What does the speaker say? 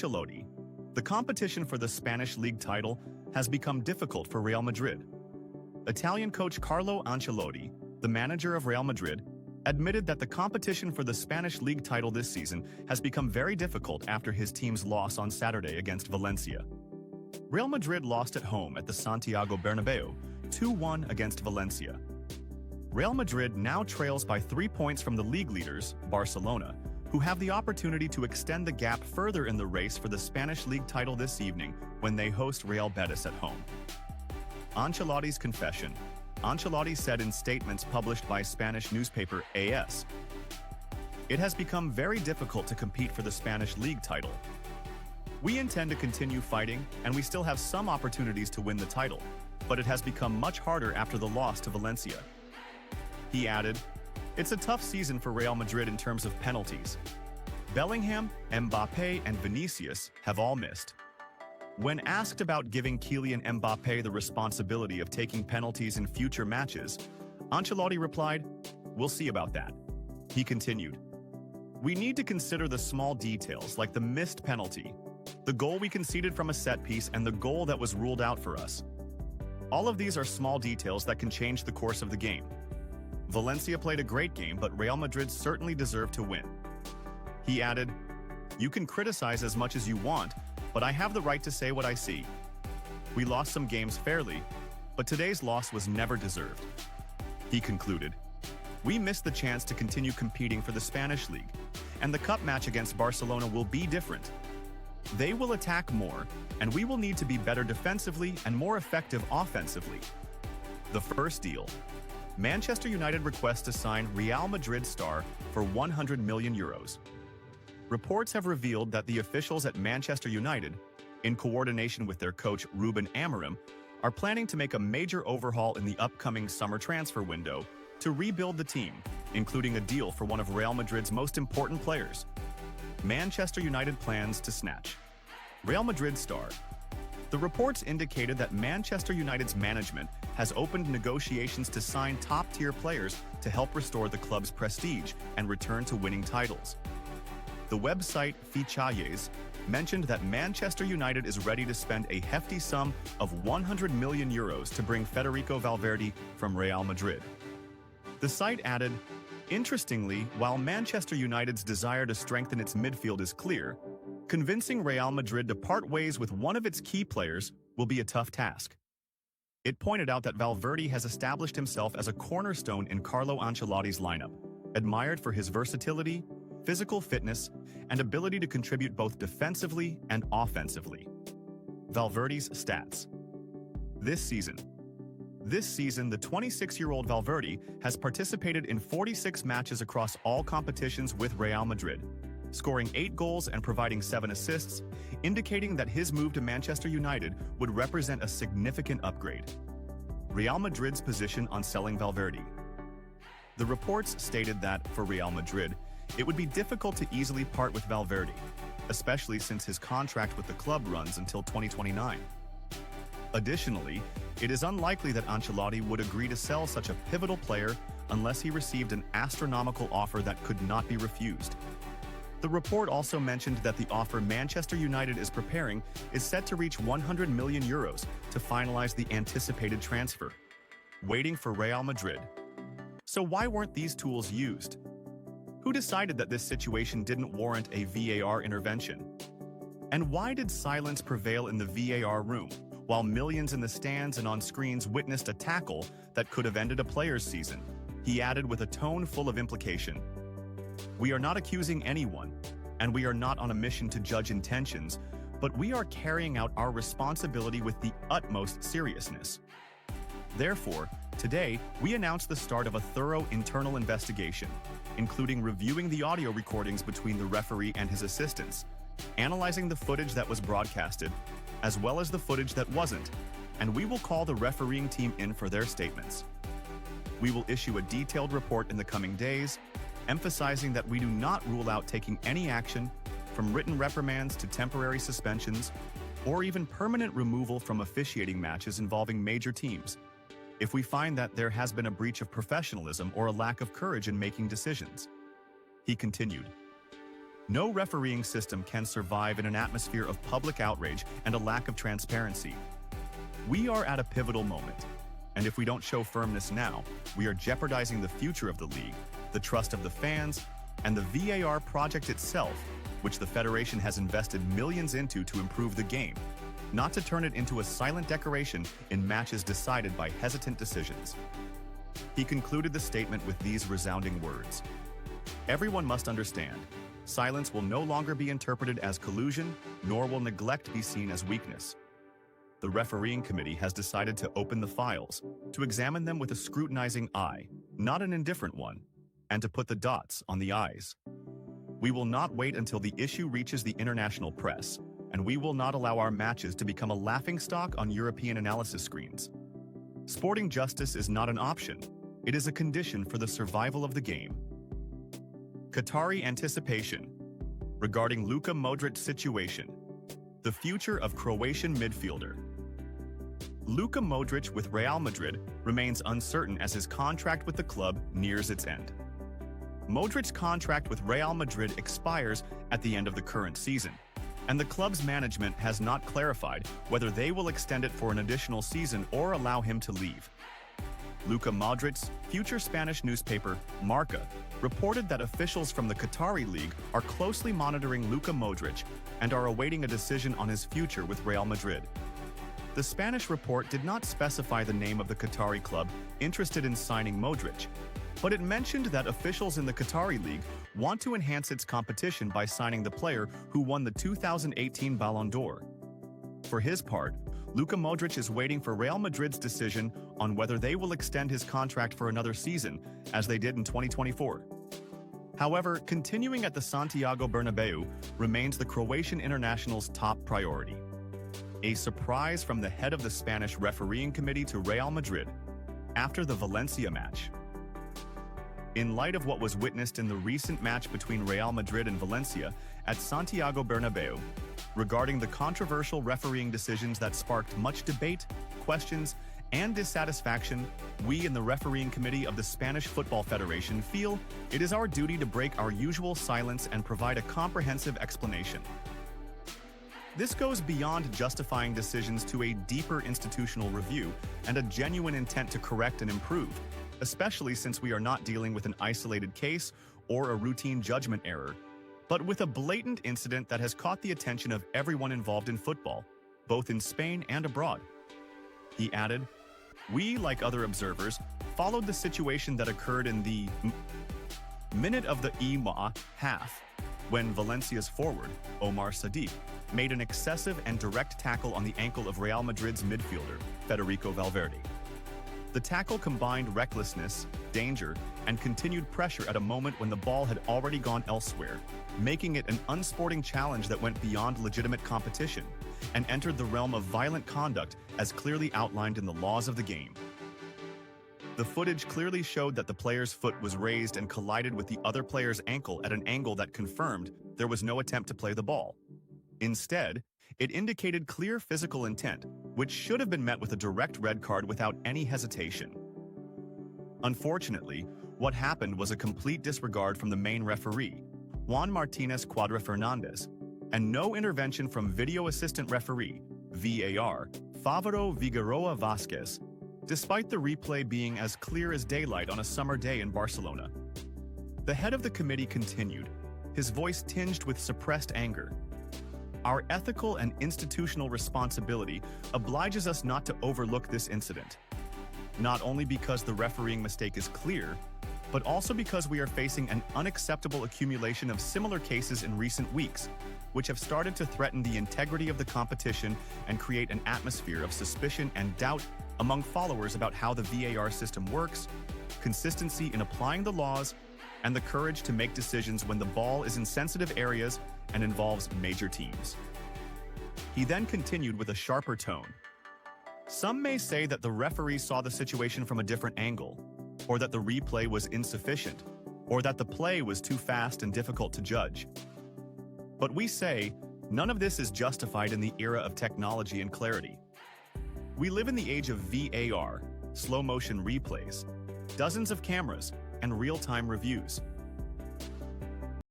Ancelotti. The competition for the Spanish league title has become difficult for Real Madrid. Italian coach Carlo Ancelotti, the manager of Real Madrid, admitted that the competition for the Spanish league title this season has become very difficult after his team's loss on Saturday against Valencia. Real Madrid lost at home at the Santiago Bernabeu, 2-1 against Valencia. Real Madrid now trails by 3 points from the league leaders, Barcelona, who have the opportunity to extend the gap further in the race for the Spanish league title this evening when they host Real Betis at home. Ancelotti's confession. Ancelotti said in statements published by Spanish newspaper AS, "It has become very difficult to compete for the Spanish league title. We intend to continue fighting, and we still have some opportunities to win the title, but it has become much harder after the loss to Valencia." He added, "It's a tough season for Real Madrid in terms of penalties. Bellingham, Mbappé, and Vinicius have all missed." When asked about giving Kylian Mbappé the responsibility of taking penalties in future matches, Ancelotti replied, "We'll see about that." He continued, "We need to consider the small details like the missed penalty, the goal we conceded from a set piece, and the goal that was ruled out for us. All of these are small details that can change the course of the game. Valencia played a great game, but Real Madrid certainly deserved to win." He added, "You can criticize as much as you want, but I have the right to say what I see. We lost some games fairly, but today's loss was never deserved." He concluded, "We missed the chance to continue competing for the Spanish league, and the cup match against Barcelona will be different. They will attack more, and we will need to be better defensively and more effective offensively." The first deal. Manchester United requests to sign Real Madrid star for €100 million. Reports have revealed that the officials at Manchester United, in coordination with their coach Ruben Amorim, are planning to make a major overhaul in the upcoming summer transfer window to rebuild the team, including a deal for one of Real Madrid's most important players. Manchester United plans to snatch Real Madrid star. The reports indicated that Manchester United's management has opened negotiations to sign top-tier players to help restore the club's prestige and return to winning titles. The website Fichajes mentioned that Manchester United is ready to spend a hefty sum of €100 million to bring Federico Valverde from Real Madrid. The site added, "Interestingly, while Manchester United's desire to strengthen its midfield is clear, convincing Real Madrid to part ways with one of its key players will be a tough task." It pointed out that Valverde has established himself as a cornerstone in Carlo Ancelotti's lineup, admired for his versatility, physical fitness, and ability to contribute both defensively and offensively. Valverde's stats. This season, the 26-year-old Valverde has participated in 46 matches across all competitions with Real Madrid, scoring 8 goals and providing 7 assists, indicating that his move to Manchester United would represent a significant upgrade. Real Madrid's position on selling Valverde. The reports stated that, for Real Madrid, it would be difficult to easily part with Valverde, especially since his contract with the club runs until 2029. Additionally, it is unlikely that Ancelotti would agree to sell such a pivotal player unless he received an astronomical offer that could not be refused. The report also mentioned that the offer Manchester United is preparing is set to reach €100 million to finalize the anticipated transfer. Waiting for Real Madrid. So why weren't these tools used? Who decided that this situation didn't warrant a VAR intervention? And why did silence prevail in the VAR room, while millions in the stands and on screens witnessed a tackle that could have ended a player's season? He added with a tone full of implication, "We are not accusing anyone, and we are not on a mission to judge intentions, but we are carrying out our responsibility with the utmost seriousness. Therefore, today, we announce the start of a thorough internal investigation, including reviewing the audio recordings between the referee and his assistants, analyzing the footage that was broadcasted, as well as the footage that wasn't, and we will call the refereeing team in for their statements. We will issue a detailed report in the coming days, emphasizing that we do not rule out taking any action, from written reprimands to temporary suspensions, or even permanent removal from officiating matches involving major teams, if we find that there has been a breach of professionalism or a lack of courage in making decisions." He continued, No refereeing system can survive in an atmosphere of public outrage and a lack of transparency. We are at a pivotal moment, and if we don't show firmness now, we are jeopardizing the future of the league, the trust of the fans, and the VAR project itself, which the Federation has invested millions into to improve the game, not to turn it into a silent decoration in matches decided by hesitant decisions. He concluded the statement with these resounding words: "Everyone must understand, silence will no longer be interpreted as collusion, nor will neglect be seen as weakness. The refereeing committee has decided to open the files, to examine them with a scrutinizing eye, not an indifferent one, and to put the dots on the i's. We will not wait until the issue reaches the international press, and we will not allow our matches to become a laughingstock on European analysis screens. Sporting justice is not an option, it is a condition for the survival of the game." Qatari anticipation. Regarding Luka Modric's situation, the future of Croatian midfielder. Luka Modric with Real Madrid remains uncertain as his contract with the club nears its end. Modric's contract with Real Madrid expires at the end of the current season, and the club's management has not clarified whether they will extend it for an additional season or allow him to leave. Luka Modric's future Spanish newspaper, Marca, reported that officials from the Qatari League are closely monitoring Luka Modric and are awaiting a decision on his future with Real Madrid. The Spanish report did not specify the name of the Qatari club interested in signing Modric, but it mentioned that officials in the Qatari League want to enhance its competition by signing the player who won the 2018 Ballon d'Or. For his part, Luka Modric is waiting for Real Madrid's decision on whether they will extend his contract for another season, as they did in 2024. However, continuing at the Santiago Bernabeu remains the Croatian international's top priority. A surprise from the head of the Spanish refereeing committee to Real Madrid after the Valencia match. In light of what was witnessed in the recent match between Real Madrid and Valencia at Santiago Bernabeu, regarding the controversial refereeing decisions that sparked much debate, questions, and dissatisfaction, we in the refereeing committee of the Spanish Football Federation feel it is our duty to break our usual silence and provide a comprehensive explanation. This goes beyond justifying decisions to a deeper institutional review and a genuine intent to correct and improve, especially since we are not dealing with an isolated case or a routine judgment error, but with a blatant incident that has caught the attention of everyone involved in football, both in Spain and abroad. He added, "We, like other observers, followed the situation that occurred in the minute of the half, when Valencia's forward, Omar Sadiq, made an excessive and direct tackle on the ankle of Real Madrid's midfielder, Federico Valverde. The tackle combined recklessness, danger, and continued pressure at a moment when the ball had already gone elsewhere, making it an unsporting challenge that went beyond legitimate competition and entered the realm of violent conduct as clearly outlined in the laws of the game. The footage clearly showed that the player's foot was raised and collided with the other player's ankle at an angle that confirmed there was no attempt to play the ball. Instead, it indicated clear physical intent, which should have been met with a direct red card without any hesitation. Unfortunately, what happened was a complete disregard from the main referee, Juan Martinez Cuadra Fernandez, and no intervention from video assistant referee, VAR, Favaro Figueroa Vasquez, despite the replay being as clear as daylight on a summer day in Barcelona. The head of the committee continued, his voice tinged with suppressed anger. Our ethical and institutional responsibility obliges us not to overlook this incident, not only because the refereeing mistake is clear, but also because we are facing an unacceptable accumulation of similar cases in recent weeks, which have started to threaten the integrity of the competition and create an atmosphere of suspicion and doubt among followers about how the VAR system works, consistency in applying the laws, and the courage to make decisions when the ball is in sensitive areas and involves major teams." He then continued with a sharper tone. "Some may say that the referee saw the situation from a different angle, or that the replay was insufficient, or that the play was too fast and difficult to judge. But we say, none of this is justified in the era of technology and clarity. We live in the age of VAR, slow-motion replays, dozens of cameras, and real-time reviews.